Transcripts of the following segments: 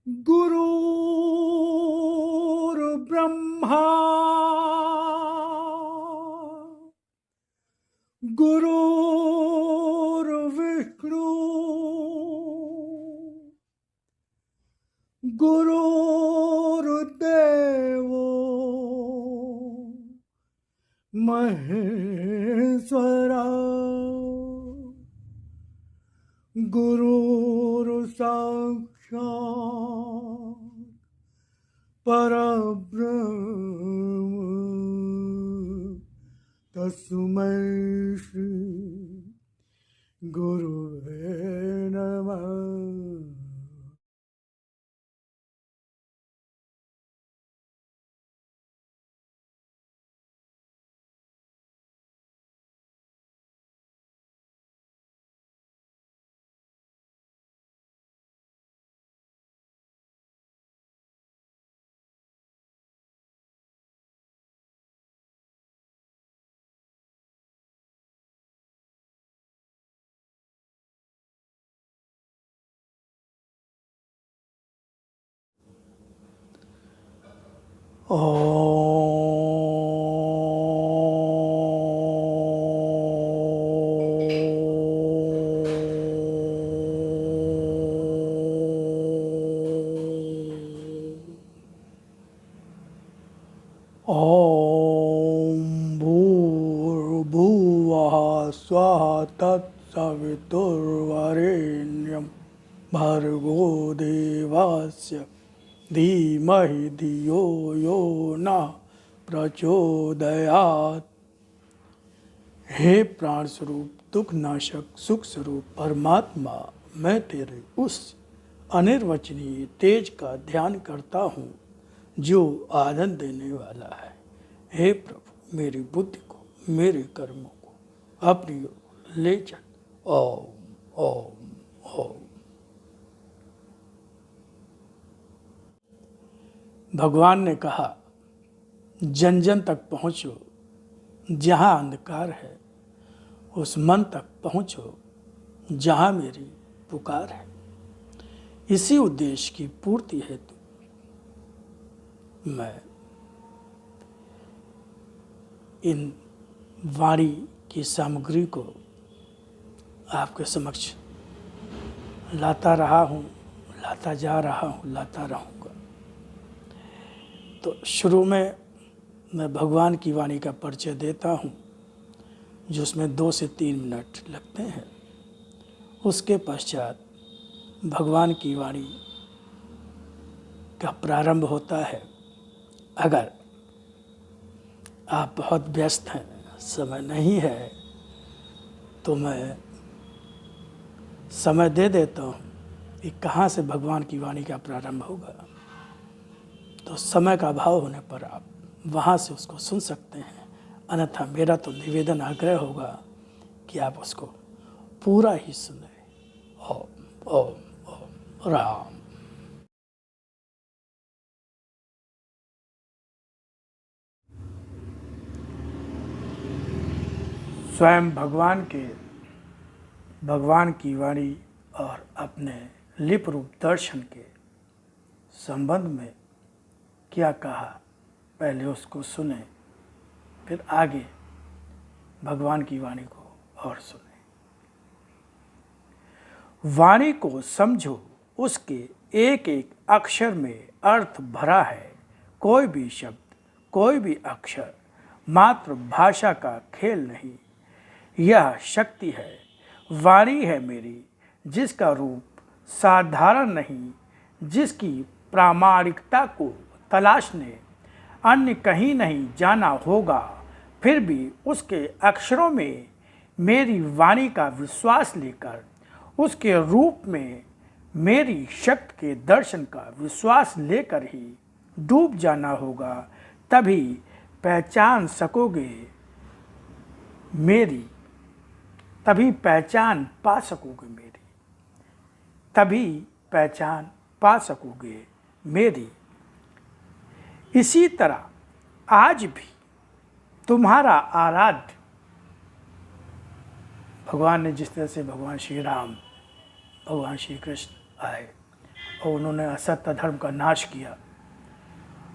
गुरुर्ब्रह्मा गुरुर्विष्णु गुरुर्देवो महेश्वरा गुरुर्साक्षात् परब्रह्म तस्मै श्री गुरुवे नमः। ॐ भूर्भुवः स्वः तत्सवितुर्वरेण्यं भर्गो देवस्य धीमहि धियो यो नः प्रचोदयात्। हे प्राण स्वरूप, दुख नाशक, सुख स्वरूप परमात्मा, मैं तेरे उस अनिर्वचनीय तेज का ध्यान करता हूँ जो आनंद देने वाला है। हे प्रभु, मेरी बुद्धि को, मेरे कर्मों को अपनी ओर ले चल। ओम ओम ओम। भगवान ने कहा, जन जन तक पहुँचो, जहाँ अंधकार है उस मन तक पहुँचो जहाँ मेरी पुकार है। इसी उद्देश्य की पूर्ति हेतु मैं इन वाणी की सामग्री को आपके समक्ष लाता रहा हूँ, लाता जा रहा हूँ, लाता रहूँगा। तो शुरू में मैं भगवान की वाणी का परिचय देता हूँ, जिसमें 2 से 3 मिनट लगते हैं। उसके पश्चात भगवान की वाणी का प्रारंभ होता है। अगर आप बहुत व्यस्त हैं, समय नहीं है, तो मैं समय दे देता हूँ कि कहाँ से भगवान की वाणी का प्रारंभ होगा। तो समय का अभाव होने पर आप वहाँ से उसको सुन सकते हैं, अन्यथा मेरा तो निवेदन आग्रह होगा कि आप उसको पूरा ही सुने। ओम ओम ओम राम। स्वयं भगवान की वाणी और अपने लिप रूप दर्शन के संबंध में क्या कहा, पहले उसको सुने, फिर आगे भगवान की वाणी को और सुने। वाणी को समझो, उसके एक एक अक्षर में अर्थ भरा है। कोई भी शब्द, कोई भी अक्षर मात्र भाषा का खेल नहीं, यह शक्ति है। वाणी है मेरी, जिसका रूप साधारण नहीं, जिसकी प्रामाणिकता को तलाशने अन्य कहीं नहीं जाना होगा। फिर भी उसके अक्षरों में मेरी वाणी का विश्वास लेकर, उसके रूप में मेरी शक्ति के दर्शन का विश्वास लेकर ही डूब जाना होगा। तभी पहचान सकोगे मेरी, तभी पहचान पा सकोगे मेरी, तभी पहचान पा सकोगे मेरी। इसी तरह आज भी तुम्हारा आराध्य भगवान ने जिस तरह से भगवान श्री राम, भगवान श्री कृष्ण आए, और उन्होंने असत्य धर्म का नाश किया।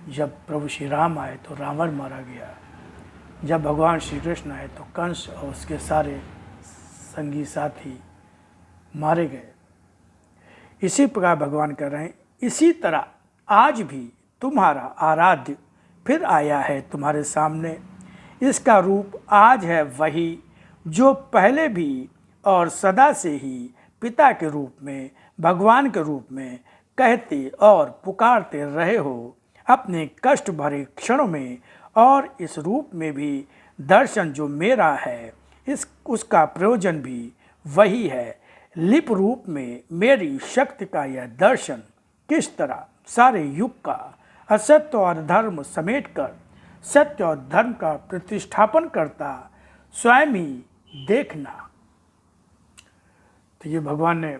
जब प्रभु श्री राम आए तो रावण मारा गया। जब भगवान श्री कृष्ण आए तो कंस और उसके सारे संगी साथी मारे गए। इसी प्रकार भगवान कह रहे हैं, इसी तरह आज भी तुम्हारा आराध्य फिर आया है तुम्हारे सामने। इसका रूप आज है वही जो पहले भी और सदा से ही पिता के रूप में, भगवान के रूप में कहते और पुकारते रहे हो अपने कष्ट भरे क्षणों में। और इस रूप में भी दर्शन जो मेरा है उसका प्रयोजन भी वही है। लिप रूप में मेरी शक्ति का यह दर्शन किस तरह सारे युग का असत्य और धर्म समेटकर सत्य और धर्म का प्रतिष्ठापन करता स्वयं ही देखना। तो ये भगवान ने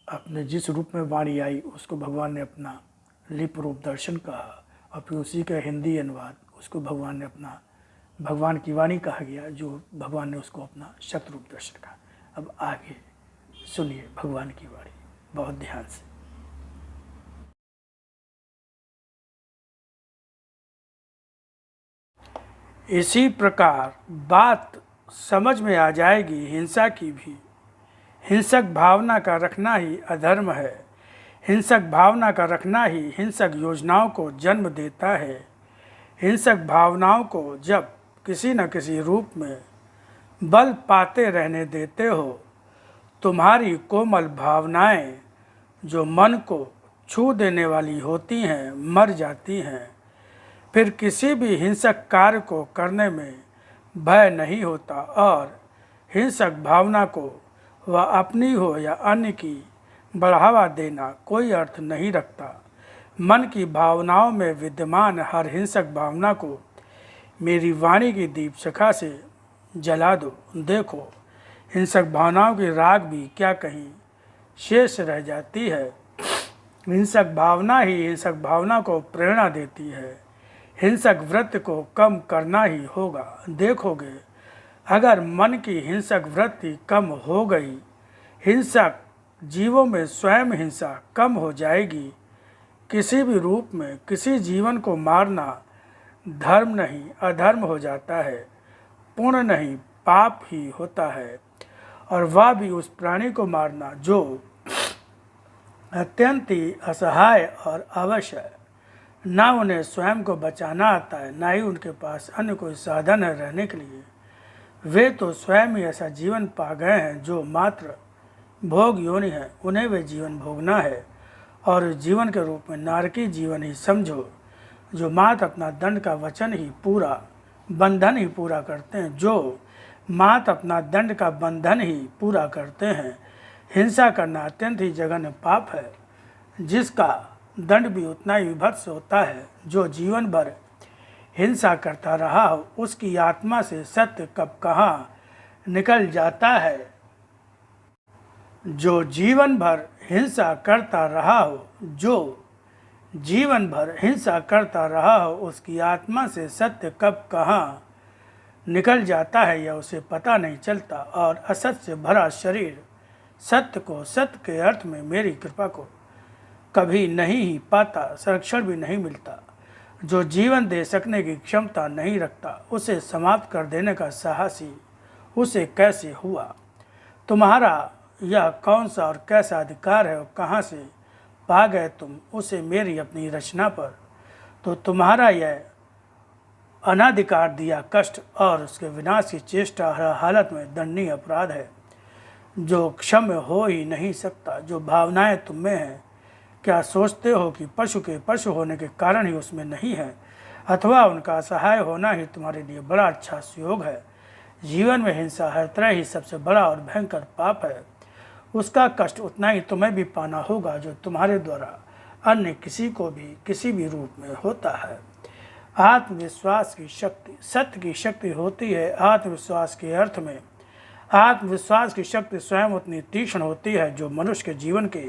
अपने जिस रूप में वाणी आई उसको भगवान ने अपना लिप रूप दर्शन कहा, और फिर उसी का हिंदी अनुवाद उसको भगवान ने अपना भगवान की वाणी कहा गया, जो भगवान ने उसको अपना शक्ति रूप दर्शन कहा। अब आगे सुनिए भगवान की वाणी बहुत ध्यान से। इसी प्रकार बात समझ में आ जाएगी हिंसा की भी। हिंसक भावना का रखना ही अधर्म है। हिंसक भावना का रखना ही हिंसक योजनाओं को जन्म देता है। हिंसक भावनाओं को जब किसी न किसी रूप में बल पाते रहने देते हो, तुम्हारी कोमल भावनाएं जो मन को छू देने वाली होती हैं मर जाती हैं। फिर किसी भी हिंसक कार्य को करने में भय नहीं होता, और हिंसक भावना को वह अपनी हो या अन्य की बढ़ावा देना कोई अर्थ नहीं रखता। मन की भावनाओं में विद्यमान हर हिंसक भावना को मेरी वाणी की दीप शिखा से जला दो। देखो हिंसक भावनाओं की राख भी क्या कहीं शेष रह जाती है। हिंसक भावना ही हिंसक भावना को प्रेरणा देती है। हिंसक वृत्ति को कम करना ही होगा। देखोगे अगर मन की हिंसक वृत्ति कम हो गई, हिंसक जीवों में स्वयं हिंसा कम हो जाएगी। किसी भी रूप में किसी जीवन को मारना धर्म नहीं अधर्म हो जाता है, पुण्य नहीं पाप ही होता है, और वह भी उस प्राणी को मारना जो अत्यंत ही असहाय और अवश्य है। ना उन्हें स्वयं को बचाना आता है, ना ही उनके पास अन्य कोई साधन है रहने के लिए। वे तो स्वयं ही ऐसा जीवन पा गए हैं जो मात्र भोग योनि है। उन्हें वे जीवन भोगना है, और जीवन के रूप में नारकी जीवन ही समझो, जो मात्र अपना दंड का वचन ही पूरा बंधन ही पूरा करते हैं, जो मात्र अपना दंड का बंधन ही पूरा करते हैं। हिंसा करना अत्यंत ही जघन्य पाप है, जिसका दंड भी उतना ही विभत्स होता है। जो जीवन भर हिंसा करता रहा हो, उसकी आत्मा से सत्य कब कहाँ निकल जाता है। जो जीवन भर हिंसा करता रहा हो, जो जीवन भर हिंसा करता रहा हो, उसकी आत्मा से सत्य कब कहाँ निकल जाता है यह उसे पता नहीं चलता। और असत्य से भरा शरीर सत्य को, सत्य के अर्थ में मेरी कृपा को कभी नहीं ही पाता, संरक्षण भी नहीं मिलता। जो जीवन दे सकने की क्षमता नहीं रखता, उसे समाप्त कर देने का साहसी उसे कैसे हुआ। तुम्हारा यह कौन सा और कैसा अधिकार है, और कहाँ से पा गए तुम उसे मेरी अपनी रचना पर। तो तुम्हारा यह अनाधिकार दिया कष्ट और उसके विनाश की चेष्टा हर हालत में दंडनीय अपराध है, जो क्षम्य हो ही नहीं सकता। जो भावनाएं तुम में हैं, क्या सोचते हो कि पशु के पशु होने के कारण ही उसमें नहीं है, अथवा उनका असहाय होना ही तुम्हारे लिए बड़ा अच्छा सुयोग है। जीवन में हिंसा हर तरह ही सबसे बड़ा और भयंकर पाप है। उसका कष्ट उतना ही तुम्हें भी पाना होगा जो तुम्हारे द्वारा अन्य किसी को भी किसी भी रूप में होता है। आत्मविश्वास की शक्ति सत्य की शक्ति होती है। आत्मविश्वास के अर्थ में आत्मविश्वास की शक्ति स्वयं उतनी तीक्ष्ण होती है जो मनुष्य के जीवन के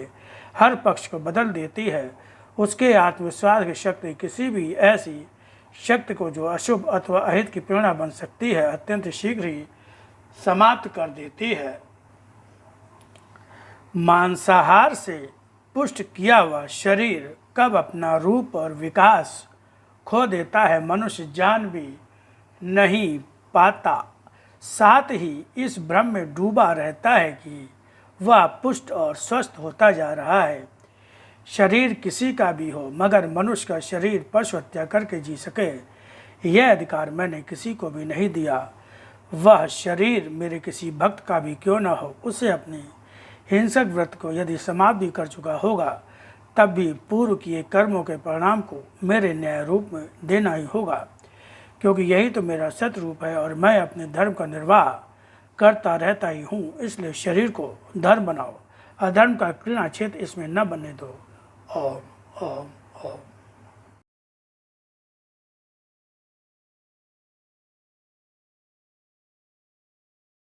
हर पक्ष को बदल देती है। उसके आत्मविश्वास की शक्ति किसी भी ऐसी शक्ति को जो अशुभ अथवा अहित की प्रेरणा बन सकती है, अत्यंत शीघ्र ही समाप्त कर देती है। मांसाहार से पुष्ट किया हुआ शरीर कब अपना रूप और विकास खो देता है मनुष्य जान भी नहीं पाता, साथ ही इस भ्रम में डूबा रहता है कि वह पुष्ट और स्वस्थ होता जा रहा है। शरीर किसी का भी हो मगर मनुष्य का शरीर पशु हत्या करके जी सके, यह अधिकार मैंने किसी को भी नहीं दिया। वह शरीर मेरे किसी भक्त का भी क्यों न हो, उसे अपने हिंसक व्रत को यदि समाप्ति कर चुका होगा तब भी पूर्व किए कर्मों के परिणाम को मेरे न्याय रूप में देना ही होगा, क्योंकि यही तो मेरा सतरूप है और मैं अपने धर्म का निर्वाह करता रहता ही हूँ। इसलिए शरीर को धर्म बनाओ, अधर्म का क्रीड़ा क्षेत्र इसमें न बनने दो। ओम ओम ओम।